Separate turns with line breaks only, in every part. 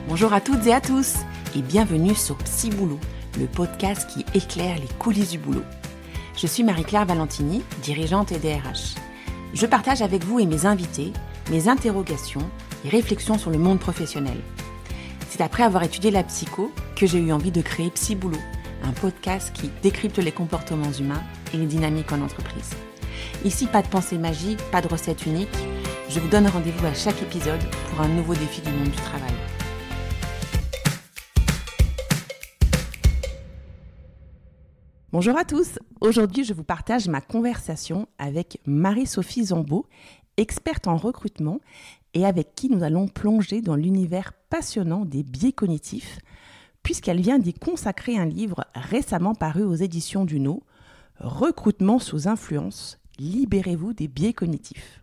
Bonjour à toutes et à tous et bienvenue sur Psy Boulot, le podcast qui éclaire les coulisses du boulot. Je suis Marie-Claire Valentini, dirigeante et DRH. Je partage avec vous et mes invités mes interrogations et réflexions sur le monde professionnel. C'est après avoir étudié la psycho que j'ai eu envie de créer Psy Boulot, un podcast qui décrypte les comportements humains et les dynamiques en entreprise. Ici, pas de pensée magique, pas de recette unique. Je vous donne rendez-vous à chaque épisode pour un nouveau défi du monde du travail. Bonjour à tous. Aujourd'hui, je vous partage ma conversation avec Marie-Sophie Zambeau, experte en recrutement et avec qui nous allons plonger dans l'univers passionnant des biais cognitifs, puisqu'elle vient d'y consacrer un livre récemment paru aux éditions Duno, Recrutement sous influence, libérez-vous des biais cognitifs.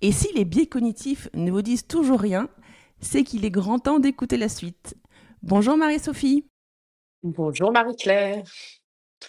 Et si les biais cognitifs ne vous disent toujours rien, c'est qu'il est grand temps d'écouter la suite. Bonjour Marie-Sophie.
Bonjour Marie-Claire,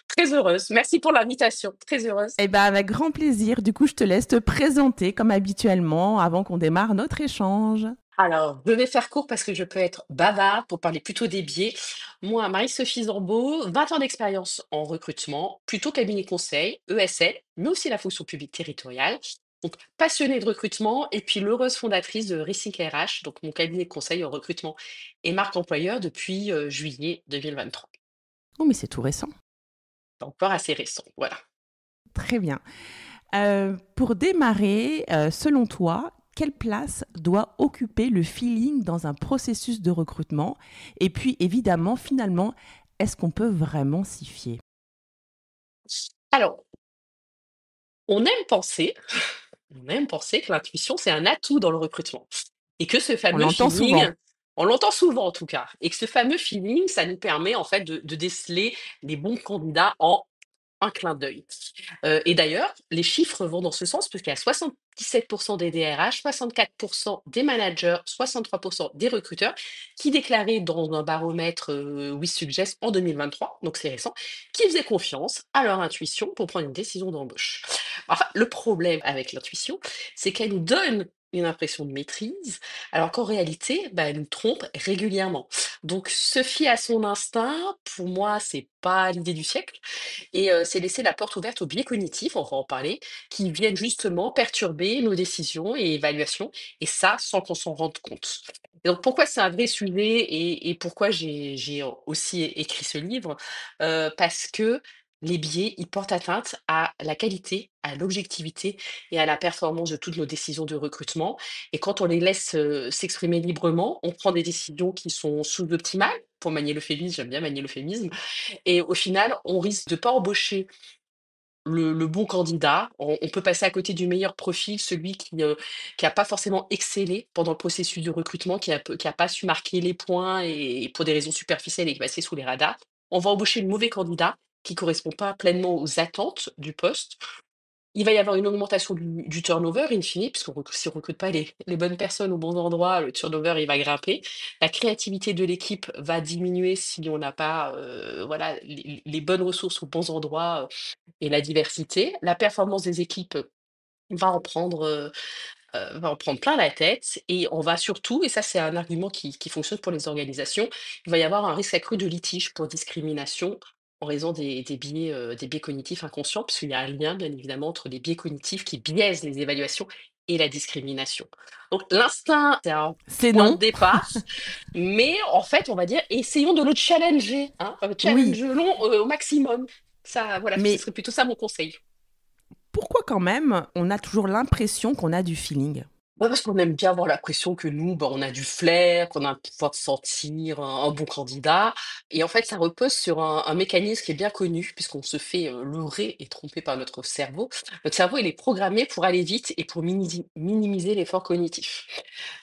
très heureuse. Merci pour l'invitation, très heureuse.
Eh bien, avec grand plaisir. Du coup, je te laisse te présenter comme habituellement avant qu'on démarre notre échange.
Alors, je vais faire court parce que je peux être bavarde pour parler plutôt des biais. Moi, Marie-Sophie Zambeau, 20 ans d'expérience en recrutement, plutôt cabinet conseil, ESL, mais aussi la fonction publique territoriale. Donc, passionnée de recrutement et puis l'heureuse fondatrice de Rethink RH, donc mon cabinet de conseil en recrutement et marque employeur depuis juillet 2023.
Oh, mais c'est tout récent.
C'est encore assez récent, voilà.
Très bien. Pour démarrer, selon toi, quelle place doit occuper le feeling dans un processus de recrutement? Et puis, évidemment, finalement, est-ce qu'on peut vraiment s'y fier?
Alors, on aime penser On aime penser que l'intuition, c'est un atout dans le recrutement et que ce
On
fameux
l'entend
feeling,
souvent.
on l'entend souvent en tout cas, et que ce fameux feeling, ça nous permet en fait de déceler les bons candidats en un clin d'œil. Et d'ailleurs, les chiffres vont dans ce sens puisqu'il y a 77 des DRH, 64 des managers, 63 des recruteurs qui déclaraient dans un baromètre, WeSuggest en 2023, donc c'est récent, qu'ils faisaient confiance à leur intuition pour prendre une décision d'embauche. Enfin, le problème avec l'intuition, c'est qu'elle nous donne une impression de maîtrise, alors qu'en réalité, bah, elle nous trompe régulièrement. Donc se fier à son instinct, pour moi, c'est pas l'idée du siècle. Et c'est laisser la porte ouverte aux biais cognitifs, on va en parler, qui viennent justement perturber nos décisions et évaluations, et ça, sans qu'on s'en rende compte. Et donc pourquoi c'est un vrai sujet et pourquoi j'ai aussi écrit ce livre? Parce que les biais, ils portent atteinte à la qualité, à l'objectivité et à la performance de toutes nos décisions de recrutement. Et quand on les laisse, s'exprimer librement, on prend des décisions qui sont sous-optimales, pour manier l'euphémisme, j'aime bien manier l'euphémisme, et au final, on risque de pas embaucher le bon candidat. On peut passer à côté du meilleur profil, celui qui a pas forcément excellé pendant le processus de recrutement, qui a pas su marquer les points et pour des raisons superficielles et qui est passé sous les radars. On va embaucher le mauvais candidat qui correspond pas pleinement aux attentes du poste. Il va y avoir une augmentation du turnover in fine, puisqu'on si on recrute pas les bonnes personnes aux bons endroits, le turnover, il va grimper. La créativité de l'équipe va diminuer si on n'a pas, voilà, les bonnes ressources aux bons endroits, et la diversité. La performance des équipes va en prendre, plein la tête et on va surtout, et ça c'est un argument qui fonctionne pour les organisations, il va y avoir un risque accru de litige pour discrimination en raison des biais cognitifs inconscients, puisqu'il y a un lien bien évidemment entre les biais cognitifs qui biaisent les évaluations et la discrimination. Donc l'instinct, c'est un
C'est
point de
non?
départ, mais en fait, on va dire, essayons de le challenger, hein,
Oui,
challengeons, au maximum. Ça, voilà, ce
mais
serait plutôt ça mon conseil.
pourquoi quand même on a toujours l'impression qu'on a du feeling?
Ouais, parce qu'on aime bien avoir l'impression que nous, bah, on a du flair, qu'on a un pouvoir de sentir un bon candidat. Et en fait, ça repose sur un mécanisme qui est bien connu, puisqu'on se fait leurrer et tromper par notre cerveau. Notre cerveau, il est programmé pour aller vite et pour minimiser l'effort cognitif.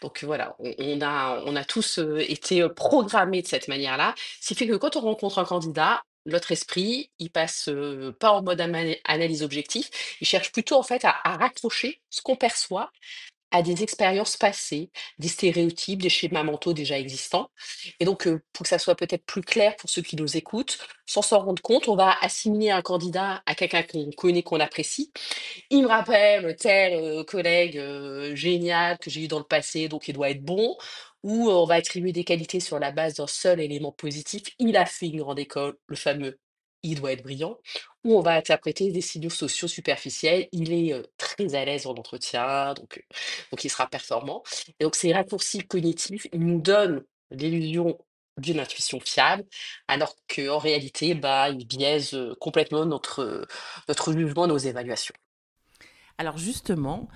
Donc voilà, on a tous été programmés de cette manière-là. Ce qui fait que quand on rencontre un candidat, notre esprit, il passe pas en mode analyse objectif, il cherche plutôt en fait à raccrocher ce qu'on perçoit à des expériences passées, des stéréotypes, des schémas mentaux déjà existants. Et donc, pour que ça soit peut-être plus clair pour ceux qui nous écoutent, sans s'en rendre compte, on va assimiler un candidat à quelqu'un qu'on connaît, qu'on apprécie. Il me rappelle tel collègue génial que j'ai eu dans le passé, donc il doit être bon. où on va attribuer des qualités sur la base d'un seul élément positif. Il a fait une grande école, le fameux il doit être brillant, où on va interpréter des signaux sociaux superficiels. Il est très à l'aise en entretien, donc il sera performant. Et donc ces raccourcis cognitifs, ils nous donnent l'illusion d'une intuition fiable, alors qu'en réalité, bah, ils biaisent complètement notre jugement, nos évaluations.
Alors justement,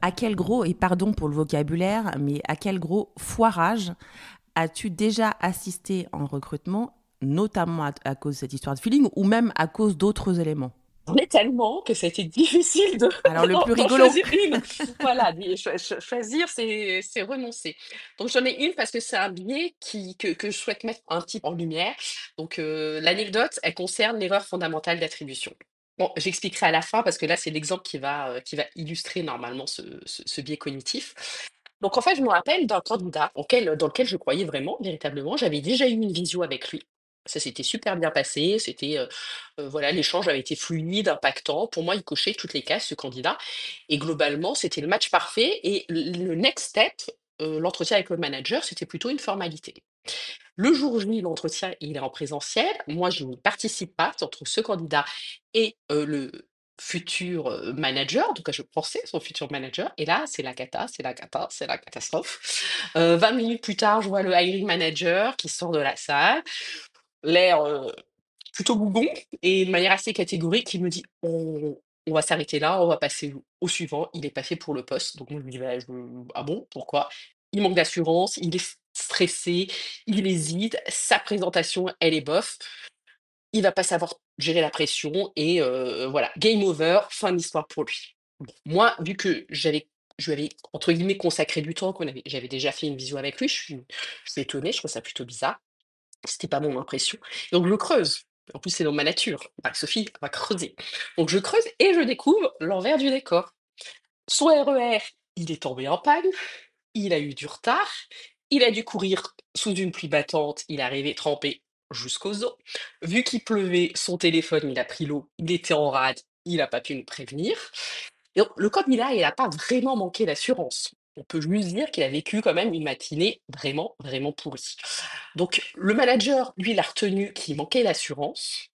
à quel gros, et pardon pour le vocabulaire, mais à quel gros foirage as-tu déjà assisté en recrutement, notamment à cause de cette histoire de feeling ou même à cause d'autres éléments?
J'en ai tellement que ça a été difficile de
Alors le plus
d'en
rigolo.
choisir une. Voilà, choisir, c'est renoncer. Donc j'en ai une parce que c'est un biais que je souhaite mettre un petit peu en lumière. Donc l'anecdote, elle concerne l'erreur fondamentale d'attribution. Bon, j'expliquerai à la fin parce que là, c'est l'exemple qui va illustrer normalement ce biais cognitif. Donc en fait, je me rappelle d'un candidat dans lequel je croyais vraiment, véritablement. J'avais déjà eu une visio avec lui. Ça s'était super bien passé. Voilà, l'échange avait été fluide, impactant. Pour moi, il cochait toutes les cases, ce candidat. Et globalement, c'était le match parfait. Et le next step, l'entretien avec le manager, c'était plutôt une formalité. Le jour J, l'entretien, il est en présentiel. Moi, je n'y participe pas. C'est entre ce candidat et le futur manager. En tout cas, je pensais son futur manager. Et là, c'est la cata, c'est la cata, c'est la catastrophe. 20 minutes plus tard, je vois le hiring manager qui sort de la salle, l'air plutôt bougon et de manière assez catégorique, il me dit: «On va s'arrêter là, on va passer au suivant, il est pas fait pour le poste». Donc moi je lui dis: «Bah, je ah bon, pourquoi?» Il manque d'assurance, il est stressé, il hésite, sa présentation, elle est bof, il va pas savoir gérer la pression et voilà, game over, fin de l'histoire pour lui. Bon, moi, vu que je lui avais entre guillemets «consacré du temps», j'avais déjà fait une visio avec lui, je suis étonnée, je trouve ça plutôt bizarre. C'était pas mon impression. Donc je creuse. En plus, c'est dans ma nature. Bah, Sophie va creuser. Donc je creuse et je découvre l'envers du décor. Son RER, il est tombé en panne, il a eu du retard, il a dû courir sous une pluie battante, il est arrivé trempé jusqu'aux os. Vu qu'il pleuvait, son téléphone, il a pris l'eau, il était en rade, il n'a pas pu nous prévenir. Et donc, le candidat, il n'a pas vraiment manqué d'assurance. On peut juste dire qu'il a vécu quand même une matinée vraiment, vraiment pourrie. Donc, le manager, lui, il a retenu qu'il manquait d'assurance.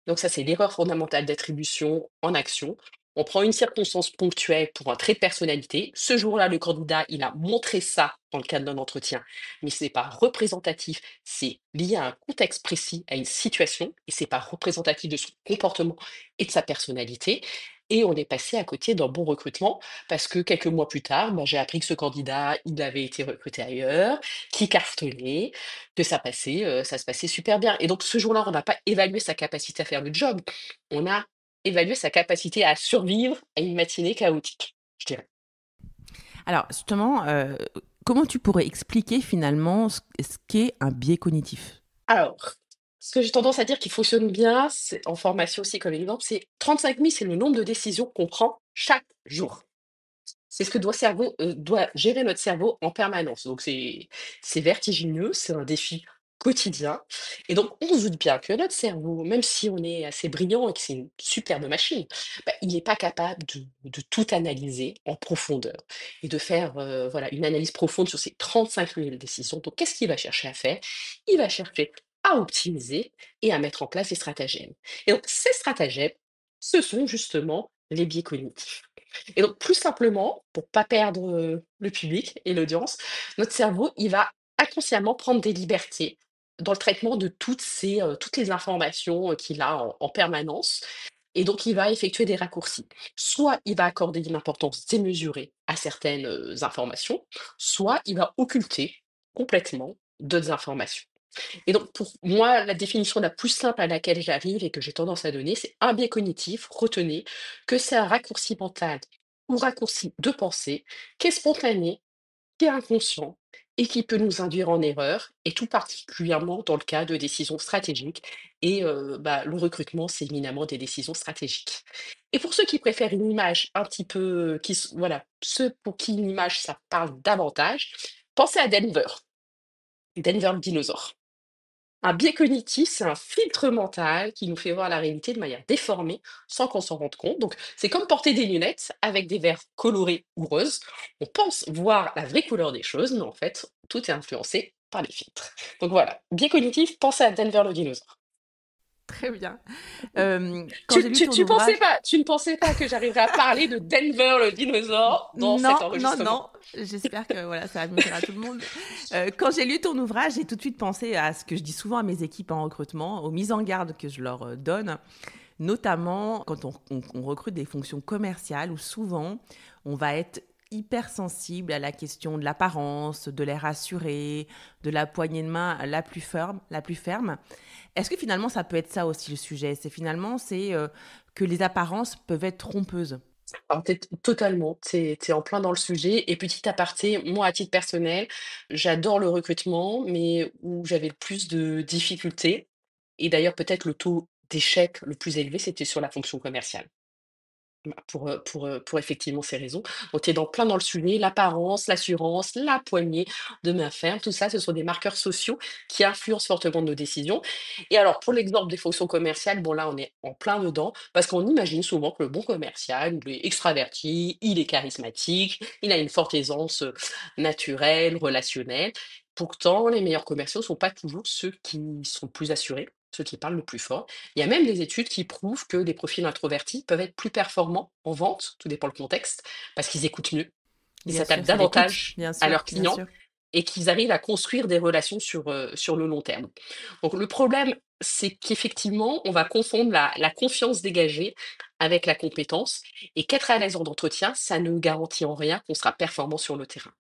Donc ça, c'est l'erreur fondamentale d'attribution en action. On prend une circonstance ponctuelle pour un trait de personnalité. Ce jour-là, le candidat, il a montré ça dans le cadre d'un entretien, mais ce n'est pas représentatif. C'est lié à un contexte précis, à une situation, et c'est pas représentatif de son comportement et de sa personnalité. Et on est passé à côté d'un bon recrutement parce que quelques mois plus tard, bah, j'ai appris que ce candidat, il avait été recruté ailleurs, qui cartonnait, que ça se passait super bien. Et donc ce jour-là, on n'a pas évalué sa capacité à faire le job, on a évalué sa capacité à survivre à une matinée chaotique, je dirais.
Alors justement, comment tu pourrais expliquer finalement ce qu'est un biais cognitif?
Alors, ce que j'ai tendance à dire qui fonctionne bien, c'est en formation aussi comme exemple, c'est 35 000, c'est le nombre de décisions qu'on prend chaque jour. C'est ce que doit gérer notre cerveau en permanence. Donc c'est vertigineux, c'est un défi quotidien et donc on se doute bien que notre cerveau, même si on est assez brillant et que c'est une superbe machine, bah, il n'est pas capable de tout analyser en profondeur et de faire, voilà, une analyse profonde sur ces 35 000 décisions. Donc qu'est-ce qu'il va chercher à faire? Il va chercher à optimiser et à mettre en place des stratagèmes et donc ces stratagèmes, ce sont justement les biais cognitifs. Et donc, plus simplement, pour pas perdre, le public et l'audience, notre cerveau, il va inconsciemment prendre des libertés dans le traitement de toutes les informations, qu'il a en permanence et donc il va effectuer des raccourcis. Soit il va accorder une importance démesurée à certaines, informations, soit il va occulter complètement d'autres informations. Et donc pour moi, la définition la plus simple à laquelle j'arrive et que j'ai tendance à donner, c'est un biais cognitif, retenez que c'est un raccourci mental ou raccourci de pensée qui est spontané, qui est inconscient et qui peut nous induire en erreur, et tout particulièrement dans le cas de décisions stratégiques. Et bah, le recrutement, c'est éminemment des décisions stratégiques. Et pour ceux qui préfèrent une image un petit peu, voilà, ceux pour qui une image, ça parle davantage, pensez à Denver, Denver le dinosaure. Un biais cognitif, c'est un filtre mental qui nous fait voir la réalité de manière déformée sans qu'on s'en rende compte. Donc, c'est comme porter des lunettes avec des verres colorés ou roses. On pense voir la vraie couleur des choses, mais en fait, tout est influencé par les filtres. Donc voilà, biais cognitif, pensez à Denver le dinosaure.
Très bien. Quand j'ai
Tu,
lu
tu,
ton
tu pensais
ouvrage,
pas, tu ne pensais pas que j'arriverais à parler de Denver le dinosaure dans cet
non, non,
enregistrement?
non. J'espère que voilà, ça va mieux faire à tout le monde. Quand j'ai lu ton ouvrage, j'ai tout de suite pensé à ce que je dis souvent à mes équipes en recrutement, aux mises en garde que je leur donne, notamment quand on recrute des fonctions commerciales où souvent on va être hyper sensible à la question de l'apparence, de l'air assuré, de la poignée de main la plus ferme, la plus ferme. Est-ce que finalement ça peut être ça aussi le sujet? C'est que les apparences peuvent être trompeuses.
Alors, totalement, t'es en plein dans le sujet. Et petit aparté, moi, à titre personnel, j'adore le recrutement, mais où j'avais le plus de difficultés. Et d'ailleurs, peut-être le taux d'échec le plus élevé, c'était sur la fonction commerciale. Bah, pour effectivement ces raisons. Donc tu es plein dans le sujet, l'apparence, l'assurance, la poignée de main ferme, tout ça, ce sont des marqueurs sociaux qui influencent fortement nos décisions. Et alors, pour l'exemple des fonctions commerciales, bon là, on est en plein dedans, parce qu'on imagine souvent que le bon commercial, il est extraverti, il est charismatique, il a une forte aisance naturelle, relationnelle. Pourtant, les meilleurs commerciaux ne sont pas toujours ceux qui sont plus assurés, ceux qui parlent le plus fort. Il y a même des études qui prouvent que les profils introvertis peuvent être plus performants en vente, tout dépend le contexte, parce qu'ils écoutent mieux, ils
Bien sûr,
s'adaptent
c'est l'écoute,
davantage
bien
à
sûr,
leurs
bien
clients
sûr.
et qu'ils arrivent à construire des relations sur le long terme. Donc le problème, c'est qu'effectivement, on va confondre la confiance dégagée avec la compétence et qu'être à l'aise en entretien, ça ne garantit en rien qu'on sera performant sur le terrain.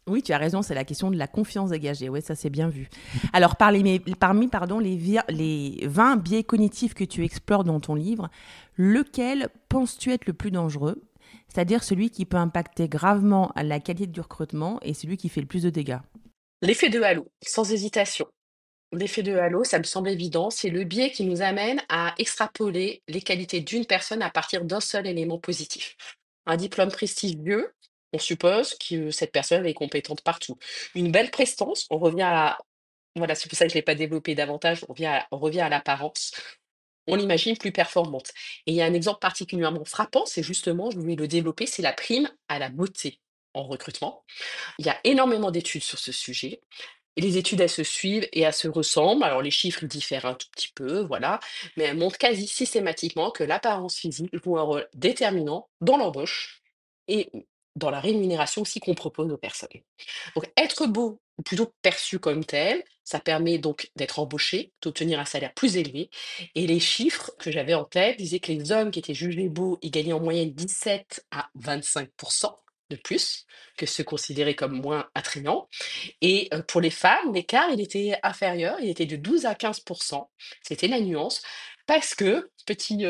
Oui, tu as raison, c'est la question de la confiance dégagée. Oui, ça c'est bien vu. Alors, parmi pardon, les 20 biais cognitifs que tu explores dans ton livre, lequel penses-tu être le plus dangereux? C'est-à-dire celui qui peut impacter gravement la qualité du recrutement et celui qui fait le plus de dégâts.
L'effet de halo, sans hésitation. L'effet de halo, ça me semble évident, c'est le biais qui nous amène à extrapoler les qualités d'une personne à partir d'un seul élément positif. Un diplôme prestigieux, on suppose que cette personne est compétente partout. Une belle prestance, on revient à, voilà, c'est pour ça que je ne l'ai pas développé davantage, on revient à l'apparence, on l'imagine plus performante. Et il y a un exemple particulièrement frappant, c'est justement, je voulais le développer, c'est la prime à la beauté en recrutement. Il y a énormément d'études sur ce sujet. Et les études, elles se suivent et elles se ressemblent. Alors, les chiffres ils diffèrent un tout petit peu, voilà, mais elles montrent quasi systématiquement que l'apparence physique joue un rôle déterminant dans l'embauche et dans la rémunération aussi qu'on propose aux personnes. Donc, être beau, ou plutôt perçu comme tel, ça permet donc d'être embauché, d'obtenir un salaire plus élevé. Et les chiffres que j'avais en tête disaient que les hommes qui étaient jugés beaux, ils gagnaient en moyenne 17 à 25 de plus que ceux considérés comme moins attrayants. Et pour les femmes, l'écart, il était inférieur, il était de 12 à 15. C'était la nuance parce que petite,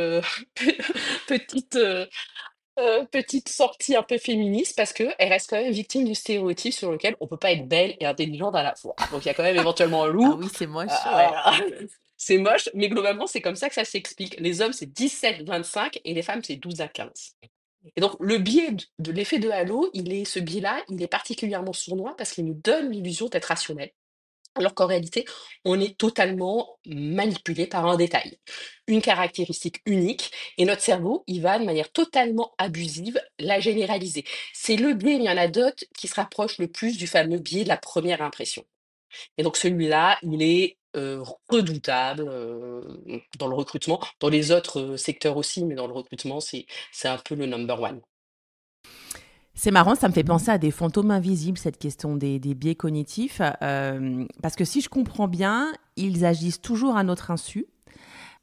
petite sortie un peu féministe, parce qu'elle reste quand même victime du stéréotype sur lequel on peut pas être belle et intelligente à la fois. Donc il y a quand même éventuellement un
Ah
loup,
oui, c'est moche, ouais.
voilà. C'est moche, mais globalement, c'est comme ça que ça s'explique. Les hommes, c'est 17-25 et les femmes, c'est 12 à 15. Et donc, le biais de l'effet de halo, ce biais-là, il est particulièrement sournois parce qu'il nous donne l'illusion d'être rationnel, alors qu'en réalité, on est totalement manipulé par un détail, une caractéristique unique, et notre cerveau, il va de manière totalement abusive la généraliser. C'est le biais, il y en a d'autres qui se rapprochent le plus du fameux biais de la première impression. Et donc celui-là, il est redoutable dans le recrutement, dans les autres secteurs aussi, mais dans le recrutement, c'est un peu le number one.
C'est marrant, ça me fait penser à des fantômes invisibles, cette question des biais cognitifs. Parce que si je comprends bien, ils agissent toujours à notre insu.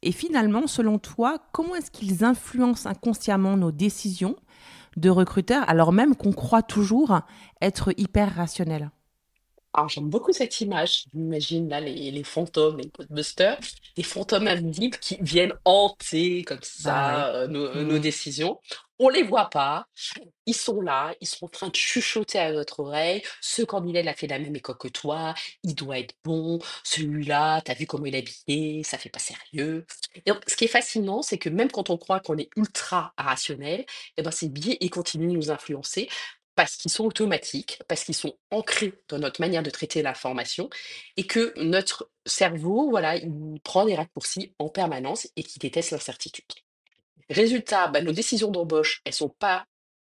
Et finalement, selon toi, comment est-ce qu'ils influencent inconsciemment nos décisions de recruteurs, alors même qu'on croit toujours être hyper rationnel?
Alors, j'aime beaucoup cette image. J'imagine là les fantômes, les Ghostbusters, des fantômes invisibles qui viennent hanter comme
Bah ouais.
ça nos
Hmm.
décisions. On les voit pas. Ils sont là, ils sont en train de chuchoter à notre oreille. Ce candidat, il a fait la même école que toi. Il doit être bon. Celui-là, t'as vu comment il est habillé, ça fait pas sérieux. Et donc, ce qui est fascinant, c'est que même quand on croit qu'on est ultra rationnel, eh ben, ces biais, ils continuent de nous influencer parce qu'ils sont automatiques, parce qu'ils sont ancrés dans notre manière de traiter l'information et que notre cerveau, voilà, il prend des raccourcis en permanence et qui déteste l'incertitude. Résultat, bah, nos décisions d'embauche, elles sont pas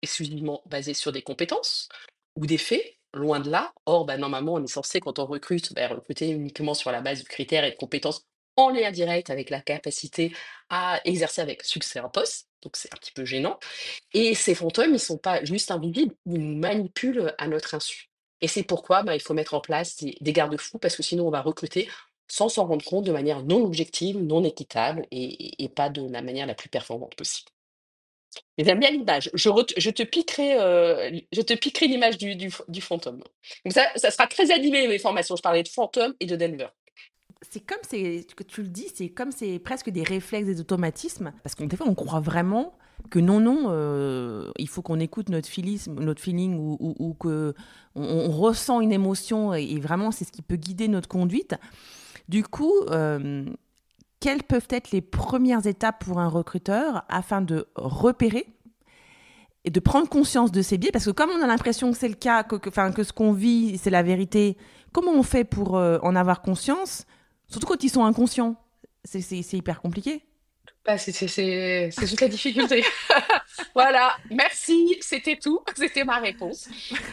exclusivement basées sur des compétences ou des faits, loin de là. Or, bah, normalement, on est censé, quand on recrute, bah, recruter uniquement sur la base de critères et de compétences en lien direct avec la capacité à exercer avec succès un poste. Donc, c'est un petit peu gênant. Et ces fantômes, ils sont pas juste invisibles, ils nous manipulent à notre insu. Et c'est pourquoi, bah, il faut mettre en place des garde-fous parce que sinon on va recruter sans s'en rendre compte de manière non objective, non équitable et pas de la manière la plus performante possible. Et j'aime bien l'image. Je te piquerai l'image du fantôme. Comme ça sera très animé mes formations. Je parlais de fantôme et de Denver.
C'est comme que tu le dis, c'est comme c'est presque des réflexes, des automatismes, parce qu'on des fois on croit vraiment que non, il faut qu'on écoute notre feeling ou que on ressent une émotion et vraiment c'est ce qui peut guider notre conduite. Du coup, quelles peuvent être les premières étapes pour un recruteur afin de repérer et de prendre conscience de ces biais? Parce que comme on a l'impression que c'est le cas, que ce qu'on vit, c'est la vérité, comment on fait pour en avoir conscience? Surtout quand ils sont inconscients. C'est hyper compliqué.
Bah, c'est toute la difficulté. Voilà, merci, c'était tout, c'était ma réponse.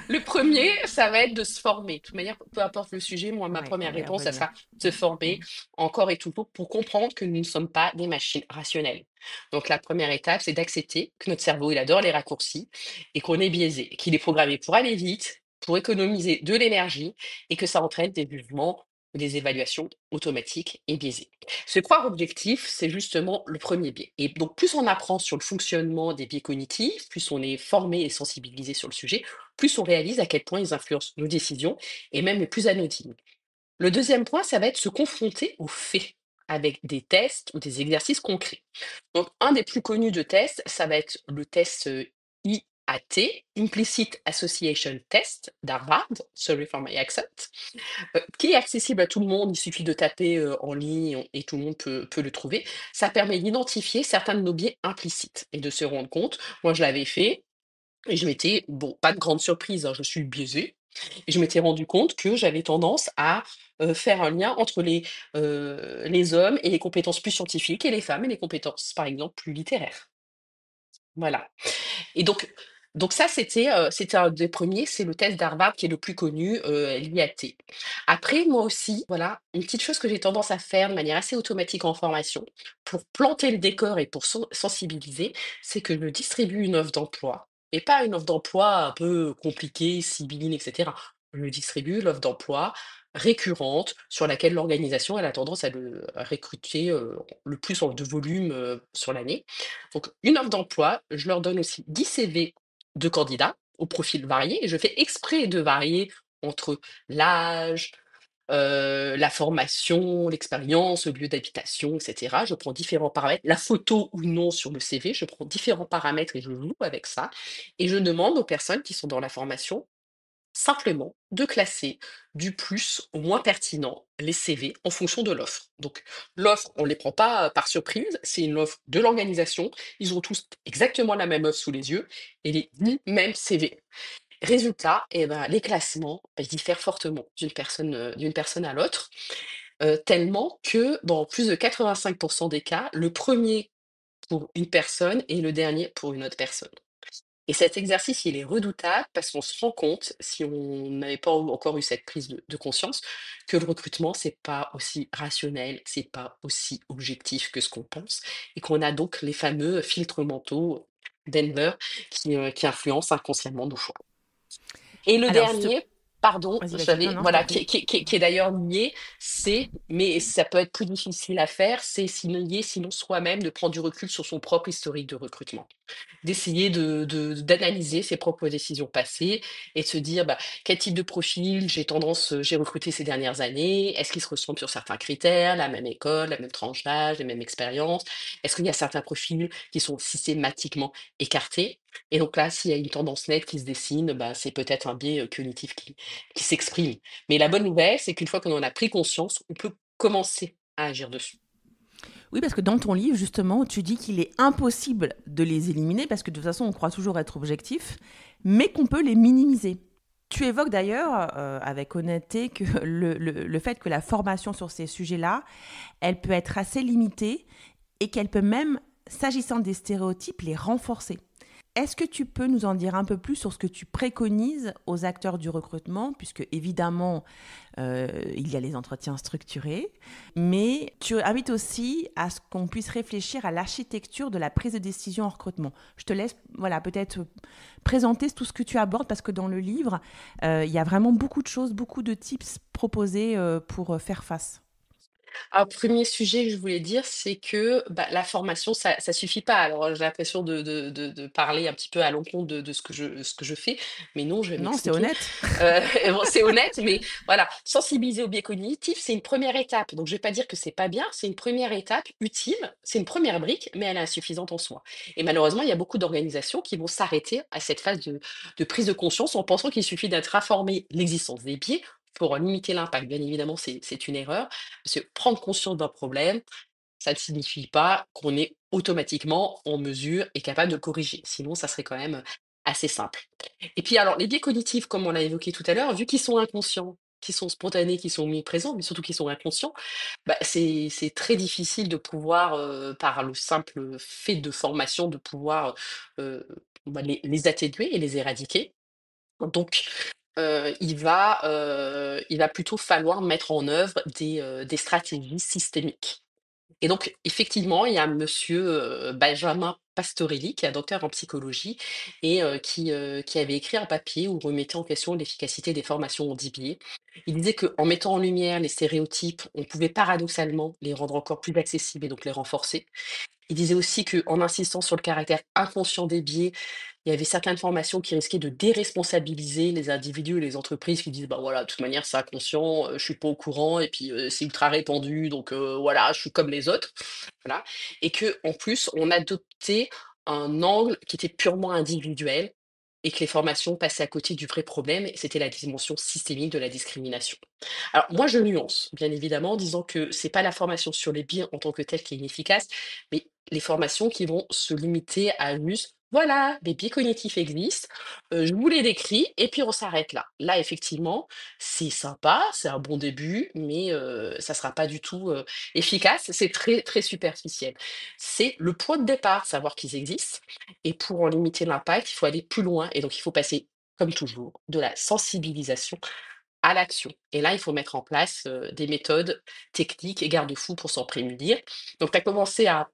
Le premier, ça va être de se former. De toute manière, peu importe le sujet, moi, ma
Ouais, on
première
va y
réponse, ça
revenir.
sera se former encore et toujours pour comprendre que nous ne sommes pas des machines rationnelles. Donc, la première étape, c'est d'accepter que notre cerveau, il adore les raccourcis et qu'on est biaisé, qu'il est programmé pour aller vite, pour économiser de l'énergie et que ça entraîne des jugements ou des évaluations automatiques et biaisées. Se croire objectif, c'est justement le premier biais. Et donc, plus on apprend sur le fonctionnement des biais cognitifs, plus on est formé et sensibilisé sur le sujet, plus on réalise à quel point ils influencent nos décisions et même les plus anodines. Le deuxième point, ça va être se confronter aux faits avec des tests ou des exercices concrets. Donc, un des plus connus de tests, ça va être le test IAT, Implicit Association Test d'Harvard, sorry for my accent, qui est accessible à tout le monde. Il suffit de taper en ligne et tout le monde peut le trouver. Ça permet d'identifier certains de nos biais implicites et de se rendre compte. Moi, je l'avais fait et je m'étais, bon, pas de grande surprise, hein, je suis biaisée. Et je m'étais rendu compte que j'avais tendance à faire un lien entre les hommes et les compétences plus scientifiques et les femmes et les compétences, par exemple, plus littéraires. Voilà. Et donc ça, c'était un des premiers, c'est le test d'Harvard qui est le plus connu, l'IAT. Après, moi aussi, voilà, une petite chose que j'ai tendance à faire de manière assez automatique en formation, pour planter le décor et pour sensibiliser, c'est que je distribue une offre d'emploi et pas une offre d'emploi un peu compliquée, sibylline et cetera. Je distribue l'offre d'emploi récurrente sur laquelle l'organisation, elle a tendance à recruter, le plus en de volume, sur l'année. Donc, une offre d'emploi, je leur donne aussi 10 CV de candidats aux profils variés et je fais exprès de varier entre l'âge, la formation, l'expérience, le lieu d'habitation, et cetera. Je prends différents paramètres, la photo ou non sur le CV, je prends différents paramètres et je joue avec ça et je demande aux personnes qui sont dans la formation simplement de classer du plus au moins pertinent les CV en fonction de l'offre. Donc l'offre, on ne les prend pas par surprise, c'est une offre de l'organisation. Ils ont tous exactement la même offre sous les yeux et les 10 mêmes CV. Résultat, eh ben, les classements ils diffèrent fortement d'une personne à l'autre, tellement que dans plus de 85% des cas, le premier pour une personne et le dernier pour une autre personne. Et cet exercice, il est redoutable parce qu'on se rend compte, si on n'avait pas encore eu cette prise de conscience, que le recrutement, c'est pas aussi rationnel, c'est pas aussi objectif que ce qu'on pense, et qu'on a donc les fameux filtres mentaux Denver qui influencent inconsciemment nos choix. Et le
Alors,
dernier, pardon,
vas-y. Non, non, je t'en
voilà,
prie.
qui est d'ailleurs lié, mais ça peut être plus difficile à faire, c'est sinon soi-même de prendre du recul sur son propre historique de recrutement, d'essayer d'analyser ses propres décisions passées et de se dire, bah, quel type de profil j'ai recruté ces dernières années? Est-ce qu'ils se ressemblent sur certains critères, la même école, la même tranche d'âge, les mêmes expériences? Est-ce qu'il y a certains profils qui sont systématiquement écartés? Et donc là, s'il y a une tendance nette qui se dessine, bah, c'est peut-être un biais cognitif qui s'exprime. Mais la bonne nouvelle, c'est qu'une fois qu'on en a pris conscience, on peut commencer à agir dessus.
Oui, parce que dans ton livre, justement, tu dis qu'il est impossible de les éliminer parce que de toute façon, on croit toujours être objectif, mais qu'on peut les minimiser. Tu évoques d'ailleurs, avec honnêteté, que le fait que la formation sur ces sujets-là, elle peut être assez limitée et qu'elle peut même, s'agissant des stéréotypes, les renforcer. Est-ce que tu peux nous en dire un peu plus sur ce que tu préconises aux acteurs du recrutement, puisque évidemment, il y a les entretiens structurés, mais tu invites aussi à ce qu'on puisse réfléchir à l'architecture de la prise de décision en recrutement. Je te laisse voilà, peut-être présenter tout ce que tu abordes, parce que dans le livre, il y a vraiment beaucoup de choses, beaucoup de tips proposés pour faire face.
Un premier sujet que je voulais dire, c'est que, bah, la formation, ça suffit pas. Alors, j'ai l'impression de parler un petit peu à l'encontre de ce que je fais, mais non, je vais
Non, c'est
m'expliquer.
honnête.
Et bon, c'est honnête, mais voilà, sensibiliser au biais cognitif, c'est une première étape. Donc je vais pas dire que c'est pas bien, c'est une première étape utile, c'est une première brique, mais elle est insuffisante en soi. Et malheureusement, il y a beaucoup d'organisations qui vont s'arrêter à cette phase de prise de conscience en pensant qu'il suffit d'être informé de l'existence des biais pour en limiter l'impact. Bien évidemment, c'est une erreur. Parce que prendre conscience d'un problème, ça ne signifie pas qu'on est automatiquement en mesure et capable de le corriger. Sinon, ça serait quand même assez simple. Et puis alors, les biais cognitifs, comme on l'a évoqué tout à l'heure, vu qu'ils sont inconscients, qu'ils sont spontanés, qu'ils sont omniprésents, mais surtout qu'ils sont inconscients, bah, c'est très difficile de pouvoir, par le simple fait de formation, de pouvoir bah, les atténuer et les éradiquer. Donc, il va plutôt falloir mettre en œuvre des stratégies systémiques. Et donc, effectivement, il y a monsieur, Benjamin Pastorelli, qui est un docteur en psychologie et qui avait écrit un papier où il remettait en question l'efficacité des formations en 10 biais. Il disait qu'en mettant en lumière les stéréotypes, on pouvait paradoxalement les rendre encore plus accessibles et donc les renforcer. Il disait aussi qu'en insistant sur le caractère inconscient des biais, il y avait certaines formations qui risquaient de déresponsabiliser les individus et les entreprises qui disent: «Bah, voilà, de toute manière, c'est inconscient, je suis pas au courant et puis, c'est ultra répandu donc voilà, je suis comme les autres». Voilà, et que en plus, on adoptait un angle qui était purement individuel et que les formations passaient à côté du vrai problème et c'était la dimension systémique de la discrimination. Alors moi, je nuance, bien évidemment, en disant que c'est pas la formation sur les biais en tant que telle qui est inefficace, mais les formations qui vont se limiter à juste, voilà, les biais cognitifs existent, je vous les décris et puis on s'arrête là. Là, effectivement, c'est sympa, c'est un bon début, mais ça sera pas du tout efficace. C'est très très superficiel. C'est le point de départ, savoir qu'ils existent, et pour en limiter l'impact, il faut aller plus loin et donc il faut passer, comme toujours, de la sensibilisation à l'action. Et là, il faut mettre en place, des méthodes techniques et garde-fous pour s'en prémunir. Donc tu as commencé à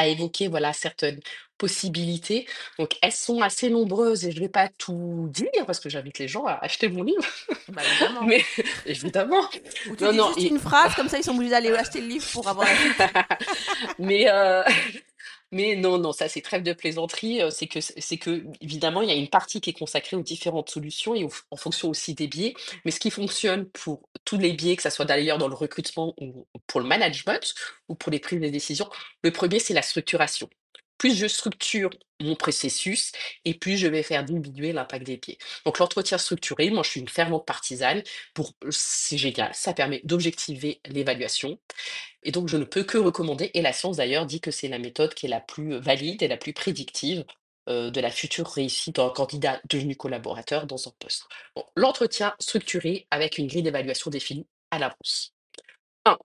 évoquer, voilà, certaines possibilités. Donc elles sont assez nombreuses et je ne vais pas tout dire parce que j'invite les gens à acheter mon livre,
Bah évidemment.
mais évidemment.
Ou tu
Non,
dis
non,
juste une phrase, comme ça ils sont obligés d'aller acheter le livre pour avoir la suite.
mais mais non, non, ça c'est trêve de plaisanterie, c'est que évidemment, il y a une partie qui est consacrée aux différentes solutions et en fonction aussi des biais. Mais ce qui fonctionne pour tous les biais, que ça soit d'ailleurs dans le recrutement ou pour le management ou pour les prises de décisions, le premier c'est la structuration. Plus je structure mon processus et plus je vais faire diminuer l'impact des biais. Donc l'entretien structuré, moi je suis une fervente partisane c'est génial, ça permet d'objectiver l'évaluation, et donc je ne peux que recommander, et la science d'ailleurs dit que c'est la méthode qui est la plus valide et la plus prédictive de la future réussite d'un candidat devenu collaborateur dans un poste. Bon, l'entretien structuré avec une grille d'évaluation définie à l'avance. 1.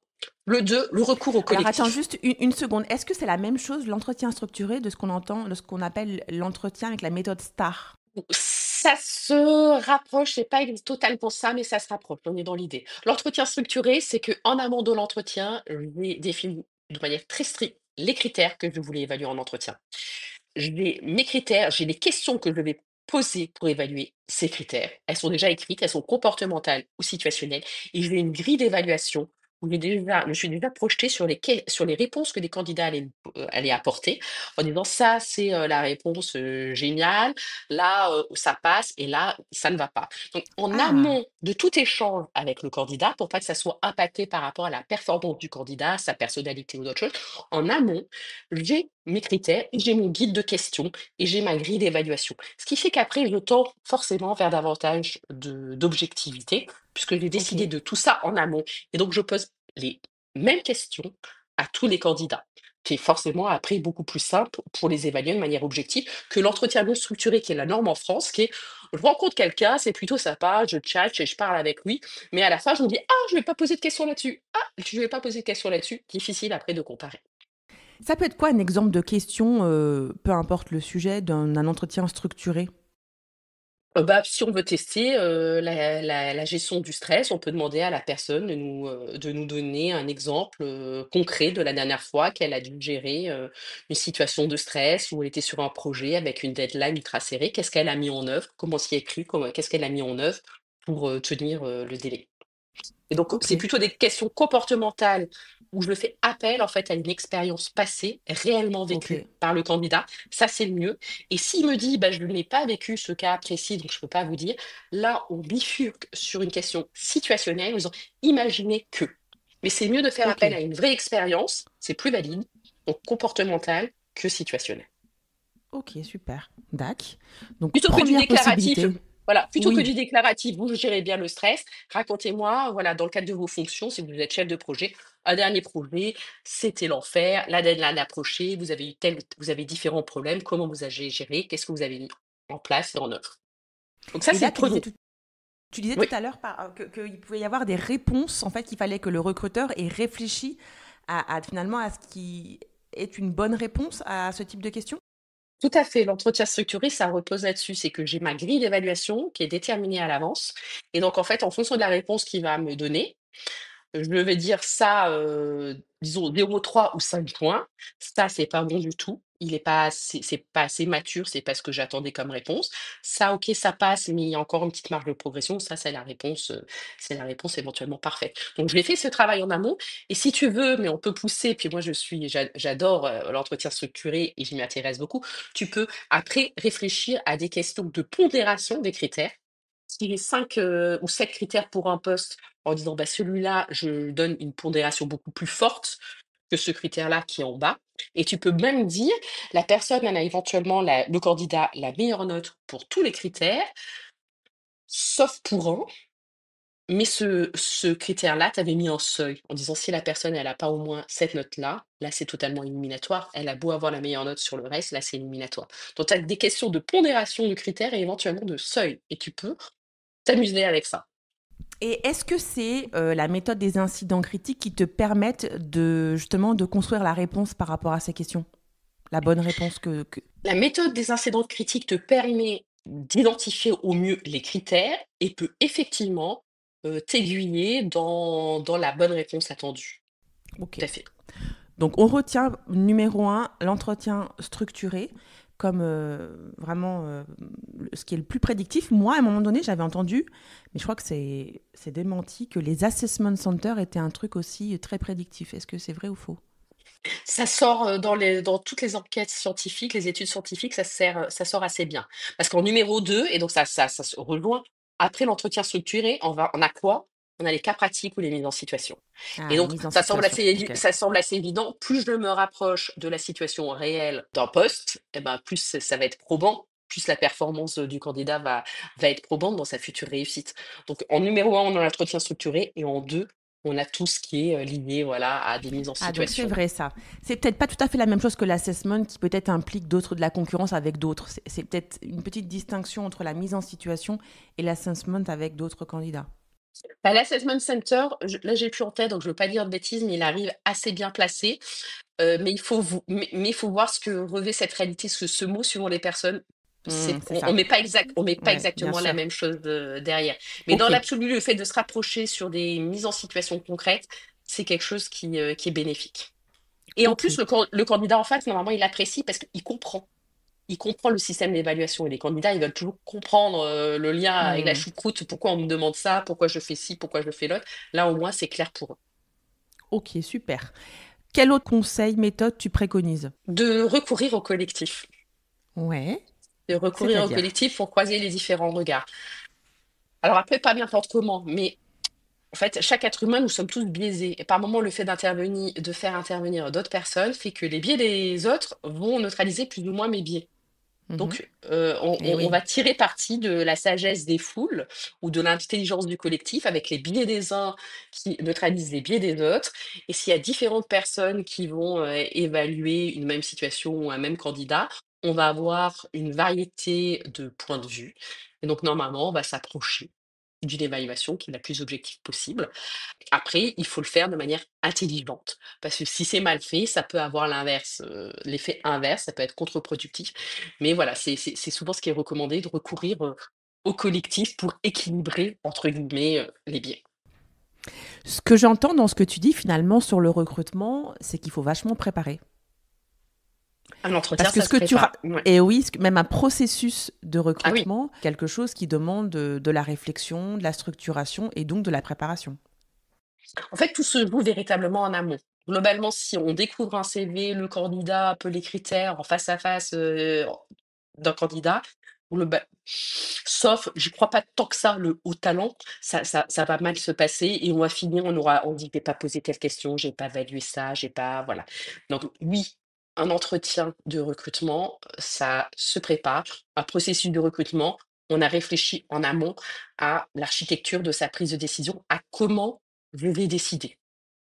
Le 2, le recours au
Alors attends
collectif.
juste une seconde. Est-ce que c'est la même chose, l'entretien structuré, de ce qu'on entend, de ce qu'on appelle l'entretien avec la méthode STAR?
Ça se rapproche, c'est pas totalement ça, mais ça se rapproche, on est dans l'idée. L'entretien structuré, c'est que en amont de l'entretien, j'ai défini de manière très stricte les critères que je voulais évaluer en entretien. J'ai mes critères, j'ai les questions que je vais poser pour évaluer ces critères. Elles sont déjà écrites, elles sont comportementales ou situationnelles, et j'ai une grille d'évaluation où je suis déjà projetée sur les réponses que les candidats allaient apporter, en disant ça, c'est la réponse géniale, là, ça passe, et là, ça ne va pas. Donc, en
Ah,
amont de tout échange avec le candidat, pour pas que ça soit impacté par rapport à la performance du candidat, sa personnalité ou d'autres choses, en amont, j'ai mes critères et j'ai mon guide de questions et j'ai ma grille d'évaluation. Ce qui fait qu'après, je tends forcément vers davantage d'objectivité, puisque j'ai
ok.
décidé de tout ça en amont. Et donc, je pose les mêmes questions à tous les candidats, qui est forcément après beaucoup plus simple pour les évaluer de manière objective que l'entretien non structuré qui est la norme en France, qui est je rencontre quelqu'un, c'est plutôt sympa, je tchatche et je parle avec lui, mais à la fin je me dis ah je vais pas poser de questions là-dessus, ah je vais pas poser de questions là-dessus, difficile après de comparer.
Ça peut être quoi un exemple de question, peu importe le sujet, d'un entretien structuré?
Bah, si on veut tester, la gestion du stress, on peut demander à la personne de nous donner un exemple, concret de la dernière fois qu'elle a dû gérer, une situation de stress où elle était sur un projet avec une deadline ultra serrée. Qu'est-ce qu'elle a mis en œuvre? Comment s'y est pris? Qu'est-ce qu'elle a mis en œuvre pour, tenir, le délai? Et donc,
Ok,
c'est plutôt des questions comportementales où je fais appel en fait à une expérience passée, réellement
ok,
vécue par le candidat. Ça, c'est le mieux. Et s'il me dit, bah, je ne l'ai pas vécu ce cas précis, donc je ne peux pas vous dire, là, on bifurque sur une question situationnelle en disant, imaginez que. Mais c'est mieux de faire
ok,
appel à une vraie expérience, c'est plus valide, donc comportementale que situationnelle.
ok, super. Dac. Donc,
Plutôt que du
première
déclaratif,
possibilité.
voilà, plutôt que
Oui.
du déclaratif, vous gérez bien le stress. Racontez-moi, voilà, dans le cadre de vos fonctions, si vous êtes chef de projet, un dernier projet, c'était l'enfer, la deadline approchait, vous avez différents problèmes, comment vous avez géré, qu'est-ce que vous avez mis en place et en œuvre. Donc ça,
Et
c'est
là,
le premier.
tu disais
Oui.
tout à l'heure qu'il pouvait y avoir des réponses, en fait, qu'il fallait que le recruteur ait réfléchi finalement à ce qui est une bonne réponse à ce type de question?
Tout à fait. L'entretien structuré, ça repose là-dessus. C'est que j'ai ma grille d'évaluation qui est déterminée à l'avance. Et donc, en fait, en fonction de la réponse qu'il va me donner, je vais dire ça, disons 0,3 ou 5 points. Ça, c'est pas bon du tout. Il est pas assez c'est pas assez mature, c'est pas ce que j'attendais comme réponse. Ça, OK, ça passe, mais il y a encore une petite marge de progression. Ça, c'est la réponse éventuellement parfaite. Donc je l'ai fait ce travail en amont et si tu veux, mais on peut pousser, puis moi j'adore, l'entretien structuré et j'y m'intéresse beaucoup. Tu peux après réfléchir à des questions de pondération des critères. Si j'ai 5 ou 7 critères pour un poste en disant: «Bah, celui-là, je donne une pondération beaucoup plus forte que ce critère-là qui est en bas» et tu peux même dire: «La personne, elle a éventuellement le candidat la meilleure note pour tous les critères, sauf pour un, mais ce critère-là, tu avais mis un seuil» en disant: «Si la personne, elle a pas au moins cette note-là, là, c'est totalement éliminatoire. Elle a beau avoir la meilleure note sur le reste, là, c'est éliminatoire». Donc tu as des questions de pondération de critères et éventuellement de seuil et tu peux t'amuser avec ça.
Et est-ce que c'est la méthode des incidents critiques qui te permettent justement de construire la réponse par rapport à ces questions? La bonne réponse
La méthode des incidents critiques te permet d'identifier au mieux les critères et peut effectivement, t'aiguiller dans la bonne réponse attendue.
Ok.
Tout à fait.
Donc, on retient numéro un, l'entretien structuré comme vraiment ce qui est le plus prédictif. Moi, à un moment donné, j'avais entendu, mais je crois que c'est démenti, que les assessment centers étaient un truc aussi très prédictif. Est-ce que c'est vrai ou faux?
Ça sort, dans toutes les enquêtes scientifiques, les études scientifiques, ça sort assez bien. Parce qu'en numéro 2 et donc ça se rejoint, après l'entretien structuré, on a quoi? On a les cas pratiques ou les mises en situation.
Ah,
Et
les
donc
mises en situation. Ok.
ça semble assez évident. Plus je me rapproche de la situation réelle d'un poste et ben, plus ça va être probant, plus la performance, du candidat va être probante dans sa future réussite. Donc en numéro 1, on a l'entretien structuré et en 2, on a tout ce qui est, lié, voilà, à des mises en
Ah, donc c'est
situation.
vrai ça. C'est peut-être pas tout à fait la même chose que l'assessment qui peut-être implique d'autres de la concurrence avec d'autres. C'est peut-être une petite distinction entre la mise en situation et l'assessment avec d'autres candidats.
Bah, l'Assessment Center, là, j'ai plus en tête, donc je veux pas dire de bêtises, mais il arrive assez bien placé. Mais il faut voir ce que revêt cette réalité, ce mot suivant les personnes.
C'est ça.
On met pas
Ouais, bien
exactement la
sûr.
même chose derrière. Mais dans
Ok.
l'absolu, le fait de se rapprocher sur des mises en situation concrètes, c'est quelque chose qui est bénéfique. Et en
Ok.
plus, le candidat en face, normalement, il apprécie parce qu'il comprend. Il comprend le système d'évaluation et les candidats, ils veulent toujours comprendre, le lien avec la
Hmm.
choucroute. Pourquoi on me demande ça? Pourquoi je fais ci? Pourquoi je fais l'autre? Là, au moins, c'est clair pour eux.
Ok, super. Quel autre conseil, méthode tu préconises?
De recourir au collectif.
Ouais,
De recourir au
c'est-à-dire?
collectif pour croiser les différents regards. Alors après, pas n'importe comment, mais en fait, chaque être humain, nous sommes tous biaisés. Et par moment, le fait de faire intervenir d'autres personnes fait que les biais des autres vont neutraliser plus ou moins mes biais.
Mhm.
Donc,
Et
on
oui.
va tirer parti de la sagesse des foules ou de l'intelligence du collectif avec les biais des uns qui neutralisent les biais des autres. Et s'il y a différentes personnes qui vont évaluer une même situation ou un même candidat, on va avoir une variété de points de vue. Et donc, normalement, on va s'approcher d'une évaluation qui est la plus objective possible. Après, il faut le faire de manière intelligente, parce que si c'est mal fait, ça peut avoir l'inverse, l'effet inverse, ça peut être contre-productif. Mais voilà, c'est souvent ce qui est recommandé de recourir, au collectif pour «équilibrer» entre guillemets, les biais.
Ce que j'entends dans ce que tu dis finalement sur le recrutement, c'est qu'il faut vachement préparer.
Un entretien,
Parce que
ça
ce
se
que tu...
prépare, ouais.
Et oui, même un processus de
Ah oui,
recrutement, quelque chose qui demande de la réflexion, de la structuration et donc de la préparation.
en fait, tout se joue véritablement en amont. Globalement, si on découvre un CV, le candidat, un peu les critères en face à face, d'un candidat, globa sauf, j'y crois pas tant que ça, le haut talent, ça va mal se passer et on va finir, on dit: «J'ai pas posé telle question, j'ai pas évalué ça, j'ai pas» voilà. Donc oui, un entretien de recrutement, ça se prépare. Un processus de recrutement, on a réfléchi en amont à l'architecture de sa prise de décision, à comment je vais décider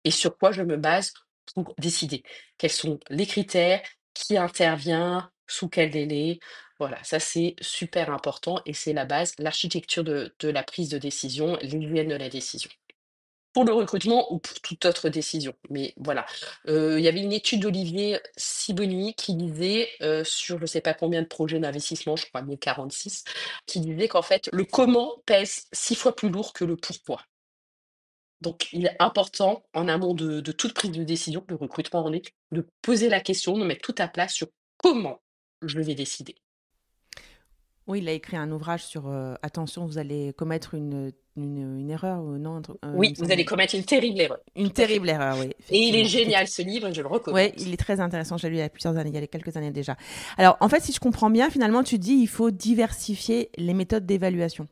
et sur quoi je me base pour décider. Quels sont les critères? Qui intervient? Sous quel délai? Voilà, ça c'est super important et c'est la base, l'architecture de la prise de décision, l'hygiène de la décision. Pour le recrutement ou pour toute autre décision, mais voilà. Il y avait une étude d'Olivier Sibony qui disait, sur je sais pas combien de projets d'investissement, je crois 1046, qui disait qu'en fait le comment pèse 6 fois plus lourd que le pourquoi. Donc il est important en amont de toute prise de décision, de recrutement en est, de poser la question, de mettre tout à plat sur comment je vais décider.
Oui, il a écrit un ouvrage sur attention, vous allez commettre une erreur ou non, il
Oui,
me
vous allez
semble.
commettre une terrible erreur,
Une
tout à fait.
terrible erreur, oui,
Et il est
effectivement.
génial ce livre et je le
Ouais,
recommande.
il est très intéressant. J'ai lu il y a plusieurs années, il y a quelques années déjà. Alors, en fait, si je comprends bien, finalement, tu dis il faut diversifier les méthodes d'évaluation.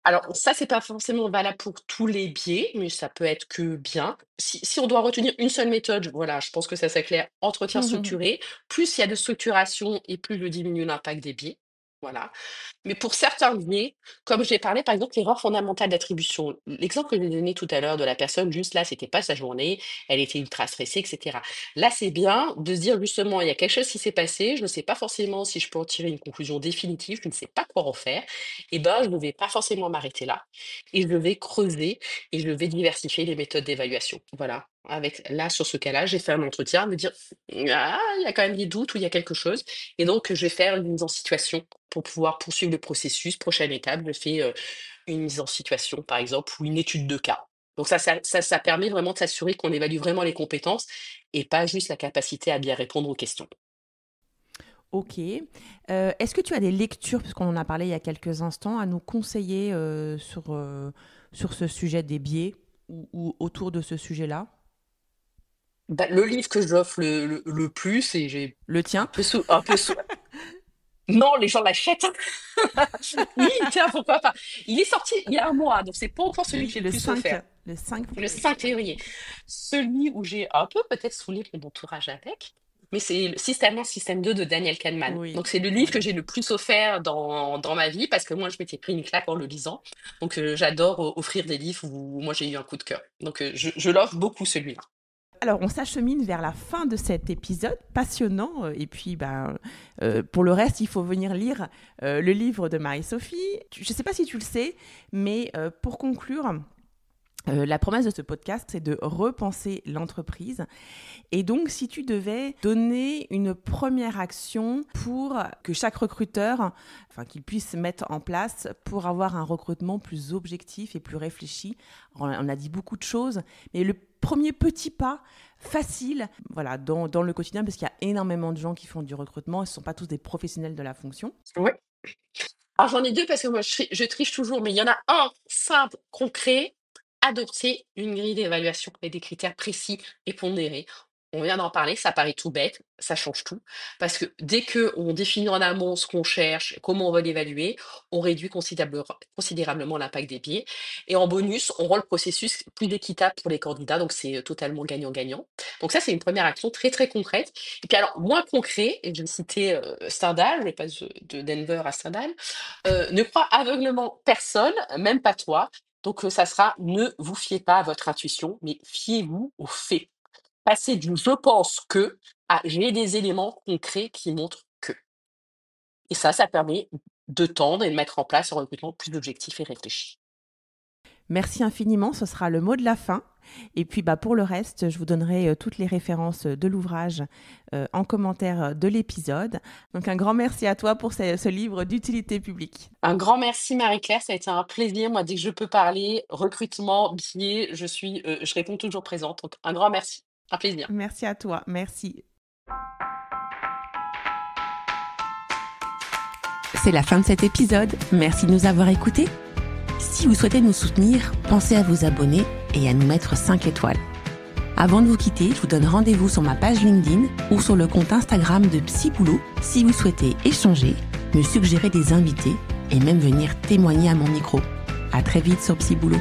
Alors ça, c'est pas forcément valable pour tous les biais, mais ça peut être que bien. Si on doit retenir une seule méthode, voilà, je pense que ça s'éclaire, entretien structuré. Plus il y a de structuration et plus je diminue l'impact des biais. Voilà. Mais pour certains biais, comme j'ai parlé, par exemple, l'erreur fondamentale d'attribution. L'exemple que j'ai donné tout à l'heure de la personne, juste là, c'était pas sa journée, elle était ultra stressée, et cetera. Là, c'est bien de se dire justement, il y a quelque chose qui s'est passé, je ne sais pas forcément si je peux en tirer une conclusion définitive, je ne sais pas quoi en faire. Et ben, je ne vais pas forcément m'arrêter là et je vais creuser et je vais diversifier les méthodes d'évaluation. Voilà. Avec là, sur ce cas-là, j'ai fait un entretien, me dire, ah, il y a quand même des doutes ou il y a quelque chose. Et donc, je vais faire une mise en situation pour pouvoir poursuivre le processus. Prochaine étape, je fais, une mise en situation, par exemple, ou une étude de cas. Donc ça permet vraiment de s'assurer qu'on évalue vraiment les compétences et pas juste la capacité à bien répondre aux questions.
Ok. Est-ce que tu as des lectures, puisqu'on en a parlé il y a quelques instants, à nous conseiller sur ce sujet des biais ou autour de ce sujet-là?
Bah, le livre que j'offre le plus et j'ai
Le tien?
un peu sou non, les gens l'achètent. Oui, tiens, pourquoi pas? Il est sorti il y a un mois, donc c'est pas encore celui que
Oui,
j'ai le plus offert.
Le 5
Le
février.
5 février. Celui où j'ai un peu peut-être saoulé mon entourage avec, mais c'est le Système 1, Système 2 de Daniel Kahneman.
Oui,
Donc c'est le livre que
oui.
j'ai le plus offert dans ma vie parce que moi je m'étais pris une claque en le lisant. Donc j'adore offrir des livres où moi j'ai eu un coup de cœur. Donc je l'offre beaucoup celui-là.
Alors, on s'achemine vers la fin de cet épisode passionnant. Et puis, ben, pour le reste, il faut venir lire le livre de Marie-Sophie. Je ne sais pas si tu le sais, mais pour conclure, la promesse de ce podcast, c'est de repenser l'entreprise. Et donc, si tu devais donner une première action pour que chaque recruteur, enfin, qu'il puisse mettre en place pour avoir un recrutement plus objectif et plus réfléchi, on a dit beaucoup de choses, mais le premier petit pas facile, voilà, dans le quotidien, parce qu'il y a énormément de gens qui font du recrutement, et ce ne sont pas tous des professionnels de la fonction.
Ouais. Alors j'en ai deux parce que moi je triche toujours, mais il y en a un simple, concret, adopter une grille d'évaluation et des critères précis et pondérés. on vient d'en parler, ça paraît tout bête, ça change tout. Parce que dès qu'on définit en amont ce qu'on cherche, comment on va l'évaluer, on réduit considérablement l'impact des biais. Et en bonus, on rend le processus plus équitable pour les candidats, donc c'est totalement gagnant-gagnant. Donc ça, c'est une première action très très concrète. Et puis alors, moins concret, et je vais citer Stendhal, je passe de Denver à Stendhal, ne crois aveuglément personne, même pas toi. Donc ça sera ne vous fiez pas à votre intuition, mais fiez-vous aux faits. Passer du «je pense que» à «j'ai des éléments concrets qui montrent que» et ça permet de tendre et de mettre en place un recrutement plus objectif et réfléchi.
Merci infiniment, ce sera le mot de la fin. Et puis pour le reste, je vous donnerai toutes les références de l'ouvrage en commentaire de l'épisode. Donc un grand merci à toi pour ce livre d'utilité publique.
Un grand merci Marie-Claire, ça a été un plaisir. Moi, dès que je peux parler recrutement, biais, je réponds toujours présente. Donc un grand merci, un plaisir.
Merci à toi, merci.
C'est la fin de cet épisode. Merci de nous avoir écoutés. Si vous souhaitez nous soutenir, pensez à vous abonner et à nous mettre 5 étoiles. Avant de vous quitter, je vous donne rendez-vous sur ma page LinkedIn ou sur le compte Instagram de Psyboulot si vous souhaitez échanger, me suggérer des invités et même venir témoigner à mon micro. À très vite sur Psyboulot.